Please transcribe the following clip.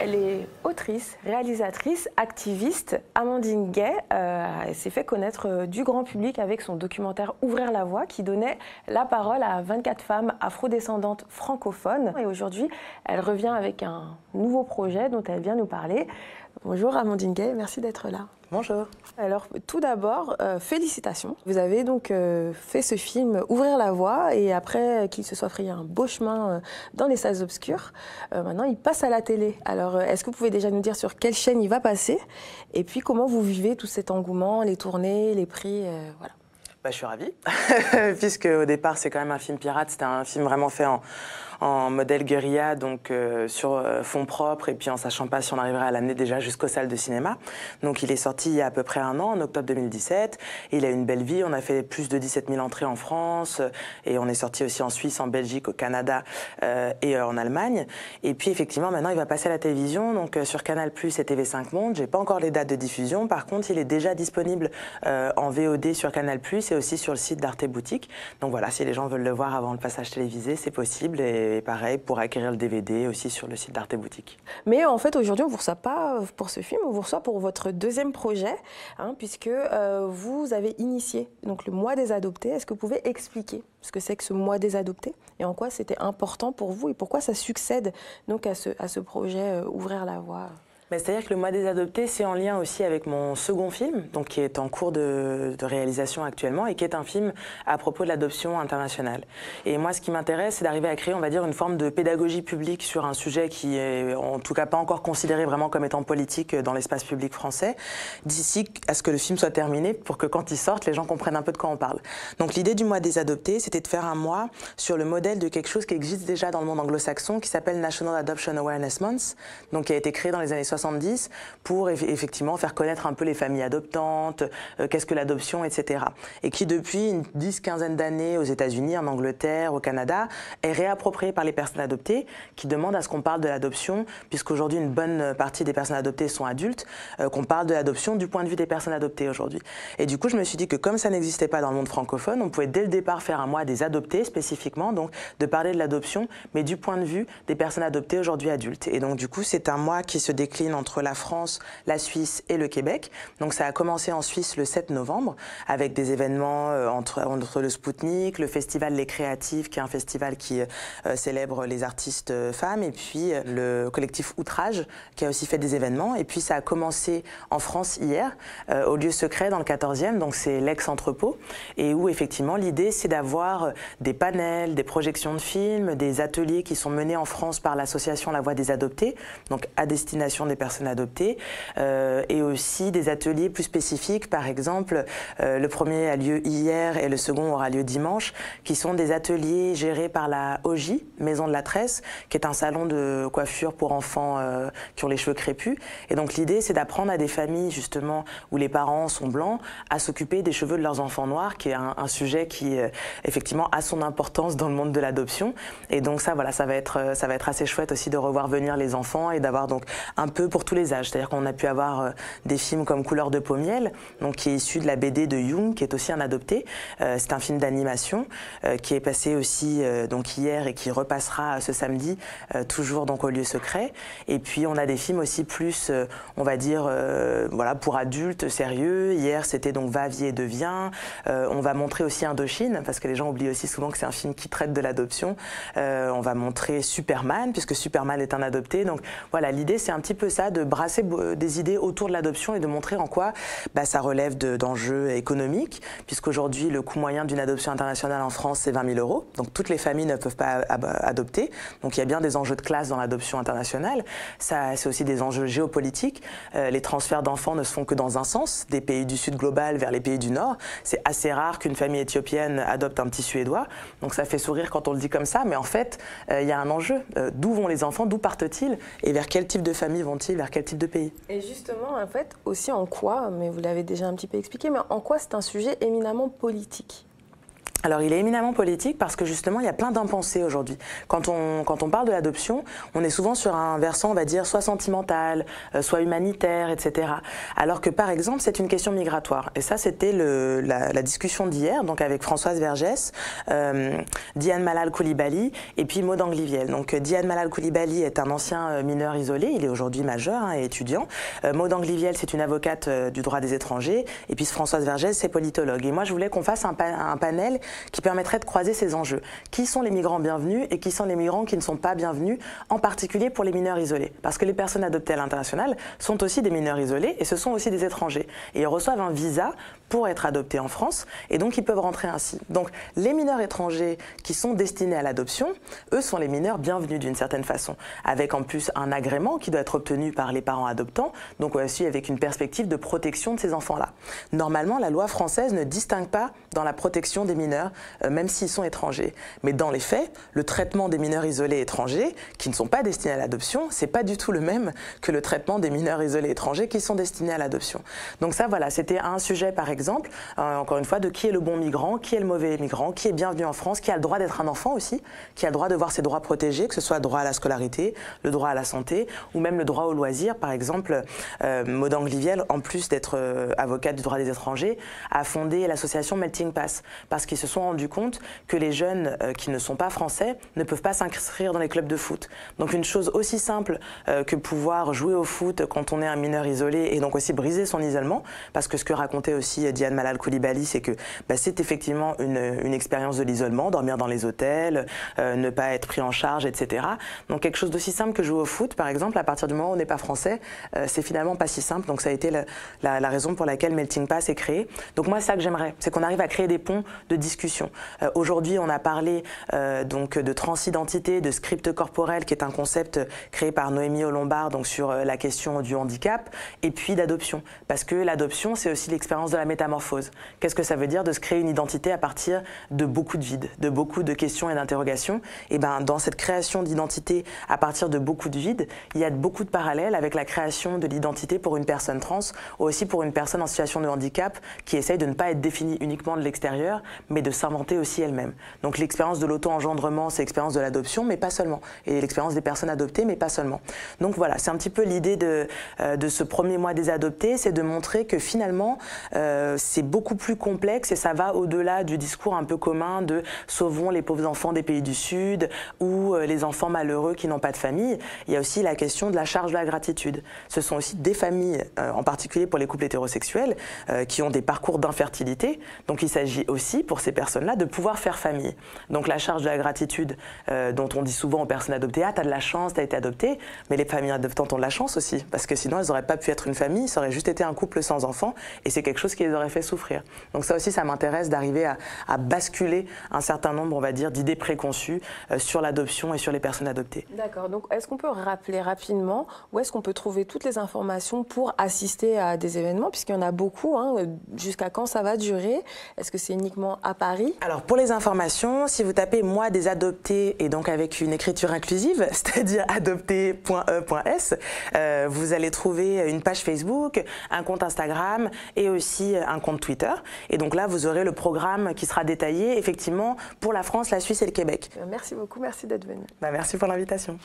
Elle est autrice, réalisatrice, activiste. Amandine Gay elle s'est fait connaître du grand public avec son documentaire Ouvrir la voie qui donnait la parole à 24 femmes afrodescendantes francophones. Et aujourd'hui, elle revient avec un nouveau projet dont elle vient nous parler. Bonjour Amandine Gay, merci d'être là. Bonjour. Alors tout d'abord, félicitations. Vous avez donc fait ce film Ouvrir la voie et après qu'il se soit frayé un beau chemin dans les salles obscures, maintenant il passe à la télé. Alors est-ce que vous pouvez déjà nous dire sur quelle chaîne il va passer et puis comment vous vivez tout cet engouement, les tournées, les prix, voilà. Bah, je suis ravie, puisque au départ c'est quand même un film pirate, c'était un film vraiment fait en modèle guérilla, donc sur fonds propres, et puis en sachant pas si on arriverait à l'amener déjà jusqu'aux salles de cinéma. Donc il est sorti il y a à peu près un an, en octobre 2017. Il a une belle vie, on a fait plus de 17 000 entrées en France, et on est sorti aussi en Suisse, en Belgique, au Canada et en Allemagne. Et puis effectivement, maintenant il va passer à la télévision, donc sur Canal+ et TV5 Monde. J'ai pas encore les dates de diffusion, par contre il est déjà disponible en VOD sur Canal+, et aussi sur le site d'Arte Boutique. Donc voilà, si les gens veulent le voir avant le passage télévisé, c'est possible. Et pareil, pour acquérir le DVD aussi sur le site d'Arte Boutique. Mais en fait, aujourd'hui, on ne vous reçoit pas pour ce film, on vous reçoit pour votre deuxième projet, puisque vous avez initié donc, le mois des adoptés. Est-ce que vous pouvez expliquer ce que c'est que ce mois des adoptés et en quoi c'était important pour vous et pourquoi ça succède donc, à ce projet Ouvrir la voie? C'est-à-dire que le mois des adoptés, c'est en lien aussi avec mon second film, donc qui est en cours de réalisation actuellement et qui est un film à propos de l'adoption internationale. Et moi, ce qui m'intéresse, c'est d'arriver à créer, on va dire, une forme de pédagogie publique sur un sujet qui est, en tout cas, pas encore considéré vraiment comme étant politique dans l'espace public français, d'ici à ce que le film soit terminé, pour que quand il sorte, les gens comprennent un peu de quoi on parle. Donc l'idée du mois des adoptés, c'était de faire un mois sur le modèle de quelque chose qui existe déjà dans le monde anglo-saxon, qui s'appelle National Adoption Awareness Month, donc qui a été créé dans les années 70 pour effectivement faire connaître un peu les familles adoptantes, qu'est-ce que l'adoption, etc. Et qui depuis une 10-15 d'années aux États-Unis, en Angleterre, au Canada, est réapproprié par les personnes adoptées qui demandent à ce qu'on parle de l'adoption, puisqu'aujourd'hui une bonne partie des personnes adoptées sont adultes, qu'on parle de l'adoption du point de vue des personnes adoptées aujourd'hui. Et du coup, je me suis dit que comme ça n'existait pas dans le monde francophone, on pouvait dès le départ faire un mois des adoptés spécifiquement, donc de parler de l'adoption, mais du point de vue des personnes adoptées aujourd'hui adultes. Et donc du coup, c'est un mois qui se décline entre la France, la Suisse et le Québec. Donc ça a commencé en Suisse le 7 novembre avec des événements entre le Spoutnik, le festival Les Créatives qui est un festival qui célèbre les artistes femmes et puis le collectif Outrage qui a aussi fait des événements. Et puis ça a commencé en France hier au lieu secret dans le 14e, donc c'est l'ex-entrepôt et où effectivement l'idée c'est d'avoir des panels, des projections de films, des ateliers qui sont menés en France par l'association La Voix des Adoptés, donc à destination des personnes adoptées et aussi des ateliers plus spécifiques. Par exemple, le premier a lieu hier et le second aura lieu dimanche, qui sont des ateliers gérés par la OJ, Maison de la Tresse, qui est un salon de coiffure pour enfants qui ont les cheveux crépus. Et donc l'idée, c'est d'apprendre à des familles justement où les parents sont blancs à s'occuper des cheveux de leurs enfants noirs, qui est un sujet qui effectivement a son importance dans le monde de l'adoption. Et donc ça, voilà, ça va être assez chouette aussi de revoir venir les enfants et d'avoir donc un peu pour tous les âges. C'est-à-dire qu'on a pu avoir des films comme Couleur de peau miel, donc qui est issu de la BD de Jung, qui est aussi un adopté. C'est un film d'animation qui est passé aussi donc hier et qui repassera ce samedi, toujours donc au lieu secret. Et puis on a des films aussi plus, on va dire, voilà, pour adultes, sérieux. Hier c'était donc Va, vie et deviens. On va montrer aussi Indochine, parce que les gens oublient aussi souvent que c'est un film qui traite de l'adoption. On va montrer Superman, puisque Superman est un adopté. Donc voilà, l'idée c'est un petit peu ça, de brasser des idées autour de l'adoption et de montrer en quoi ça relève d'enjeux économiques, puisqu'aujourd'hui le coût moyen d'une adoption internationale en France c'est 20 000 €, donc toutes les familles ne peuvent pas adopter, donc il y a bien des enjeux de classe dans l'adoption internationale. Ça, c'est aussi des enjeux géopolitiques, les transferts d'enfants ne se font que dans un sens, des pays du sud global vers les pays du nord. C'est assez rare qu'une famille éthiopienne adopte un petit Suédois, donc ça fait sourire quand on le dit comme ça, mais en fait il y a un enjeu, d'où vont les enfants, d'où partent-ils et vers quel type de famille vont-ils, vers quel type de pays. Et justement, en fait, aussi en quoi, mais vous l'avez déjà un petit peu expliqué, mais en quoi c'est un sujet éminemment politique? Alors, il est éminemment politique parce que justement, il y a plein d'impensés aujourd'hui. Quand on parle de l'adoption, on est souvent sur un versant, on va dire, soit sentimental, soit humanitaire, etc. Alors que, par exemple, c'est une question migratoire. Et ça, c'était la discussion d'hier, donc avec Françoise Vergès, Diane Malal Coulibaly et puis Maud Anglivielle. Donc, Diane Malal Coulibaly est un ancien mineur isolé, il est aujourd'hui majeur et étudiant. Maud Anglivielle, c'est une avocate du droit des étrangers. Et puis Françoise Vergès, c'est politologue. Et moi, je voulais qu'on fasse un panel qui permettrait de croiser ces enjeux. Qui sont les migrants bienvenus et qui sont les migrants qui ne sont pas bienvenus, en particulier pour les mineurs isolés. Parce que les personnes adoptées à l'international sont aussi des mineurs isolés et ce sont aussi des étrangers. Et ils reçoivent un visa pour être adoptés en France et donc ils peuvent rentrer ainsi. Donc les mineurs étrangers qui sont destinés à l'adoption, eux sont les mineurs bienvenus d'une certaine façon, avec en plus un agrément qui doit être obtenu par les parents adoptants, donc aussi avec une perspective de protection de ces enfants-là. Normalement, la loi française ne distingue pas dans la protection des mineurs, même s'ils sont étrangers. Mais dans les faits, le traitement des mineurs isolés étrangers, qui ne sont pas destinés à l'adoption, c'est pas du tout le même que le traitement des mineurs isolés étrangers qui sont destinés à l'adoption. Donc ça, voilà, c'était un sujet, par exemple, encore une fois, de qui est le bon migrant, qui est le mauvais migrant, qui est bienvenu en France, qui a le droit d'être un enfant aussi, qui a le droit de voir ses droits protégés, que ce soit le droit à la scolarité, le droit à la santé, ou même le droit au loisir. Par exemple, Maud Anglivielle, en plus d'être avocate du droit des étrangers, a fondé l'association Melting Pass, parce qu'ils se sont rendus compte que les jeunes qui ne sont pas français ne peuvent pas s'inscrire dans les clubs de foot. Donc une chose aussi simple que pouvoir jouer au foot quand on est un mineur isolé et donc aussi briser son isolement, parce que ce que racontait aussi Diane Malal Coulibaly, c'est que c'est effectivement une expérience de l'isolement, dormir dans les hôtels, ne pas être pris en charge, etc. Donc quelque chose d'aussi simple que jouer au foot, par exemple, à partir du moment où on n'est pas français, c'est finalement pas si simple. Donc ça a été la raison pour laquelle Melting Pass est créé. Donc moi, c'est ça que j'aimerais, c'est qu'on arrive à créer des ponts de discussion. Aujourd'hui, on a parlé donc de transidentité, de script corporel, qui est un concept créé par Noémie Olombard, donc sur la question du handicap, et puis d'adoption. Parce que l'adoption, c'est aussi l'expérience de la métamorphose. Qu'est-ce que ça veut dire de se créer une identité à partir de beaucoup de vides, de beaucoup de questions et d'interrogations? Et ben, dans cette création d'identité à partir de beaucoup de vides, il y a beaucoup de parallèles avec la création de l'identité pour une personne trans, ou aussi pour une personne en situation de handicap qui essaye de ne pas être définie uniquement de l'extérieur, mais de s'inventer aussi elle-même. Donc l'expérience de l'auto-engendrement, c'est l'expérience de l'adoption, mais pas seulement. Et l'expérience des personnes adoptées, mais pas seulement. Donc voilà, c'est un petit peu l'idée de ce premier mois des adoptés, c'est de montrer que finalement, c'est beaucoup plus complexe et ça va au-delà du discours un peu commun de « sauvons les pauvres enfants des pays du Sud » ou les enfants malheureux qui n'ont pas de famille. Il y a aussi la question de la charge de la gratitude. Ce sont aussi des familles, en particulier pour les couples hétérosexuels, qui ont des parcours d'infertilité. Donc il s'agit aussi pour ces personnes-là de pouvoir faire famille. Donc la charge de la gratitude dont on dit souvent aux personnes adoptées « Ah, t'as de la chance, t'as été adoptée », mais les familles adoptantes ont de la chance aussi, parce que sinon elles n'auraient pas pu être une famille, ça aurait juste été un couple sans enfants, et c'est quelque chose qui les aurait fait souffrir. Donc ça aussi, ça m'intéresse d'arriver à basculer un certain nombre, on va dire, d'idées préconçues sur l'adoption et sur les personnes adoptées. D'accord, donc est-ce qu'on peut rappeler rapidement où est-ce qu'on peut trouver toutes les informations pour assister à des événements, puisqu'il y en a beaucoup, hein, jusqu'à quand ça va durer? Est-ce que c'est uniquement à Paris? Alors pour les informations, si vous tapez « Moi des adoptés » et donc avec une écriture inclusive, c'est-à-dire adopté.e.s, vous allez trouver une page Facebook, un compte Instagram et aussi un compte Twitter. Et donc là, vous aurez le programme qui sera détaillé effectivement pour la France, la Suisse et le Québec. Merci beaucoup, merci d'être venu. Merci pour l'invitation.